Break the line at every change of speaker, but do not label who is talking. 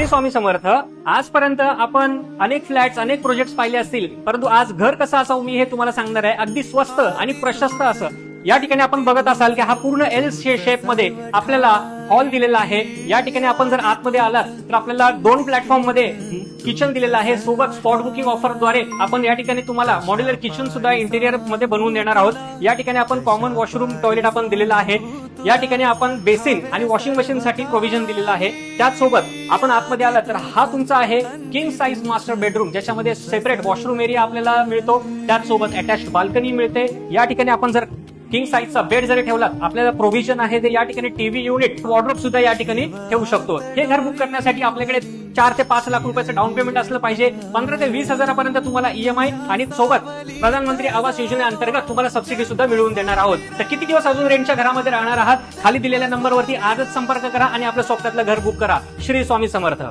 स्वामी समर्थ. आजपर्यंत आपण अनेक फ्लॅट्स, अनेक प्रोजेक्ट्स पाहिले असतील, परंतु आज घर कसं असावं मी हे तुम्हाला सांगणार आहे. अगदी स्वस्त आणि प्रशस्त असं. या ठिकाणी आपण बघत असाल की हा पूर्ण एल शेप मध्ये आपल्याला हॉल दिलेला आहे. या ठिकाणी आपण जर आतमध्ये आलात तर आपल्याला 2 प्लॅटफॉर्म मध्ये किचन दिलेलं आहे. सोबत स्पॉट बुकिंग ऑफरद्वारे आपण या ठिकाणी तुम्हाला मॉड्युलर किचन सुद्धा इंटेरियर मध्ये बनवून देणार आहोत. या ठिकाणी आपण कॉमन वॉशरूम टॉयलेट आपण दिलेलं आहे. या ठिकाणी आपण बेसिन आणि वॉशिंग मशीन साठी प्रोव्हिजन दिलेलं आहे. त्याचसोबत आपण आतमध्ये आला तर हा तुमचा आहे किंग साइज मास्टर बेडरूम, ज्याच्यामध्ये सेपरेट वॉशरूम एरिया आपल्याला मिळतो. त्याचसोबत अटॅच्ड बाल्कनी मिळते. या ठिकाणी आपण जर किंग साइजचा बेड जरी ठेवला आपल्याला प्रोव्हिजन आहे ते या ठिकाणी टीव्ही युनिट, वॉर्डरोब सुद्धा या ठिकाणी ठेवू शकतो. हे घर बुक करण्यासाठी आपल्याकडे 4 ते 5 लाख रुपयाचं डाऊन पेमेंट असलं पाहिजे. 15 ते 20 हजारापर्यंत तुम्हाला ईएमआय आणि सोबत प्रधानमंत्री आवास योजनेअंतर्गत तुम्हाला सबसिडी सुद्धा मिळवून देणार आहोत. तर किती दिवस अजून रेंटच्या घरामध्ये राहणार आहात? खाली दिलेल्या नंबरवरती आजच संपर्क करा आणि आपल्या स्वप्नातलं घर बुक करा. श्री स्वामी समर्थ.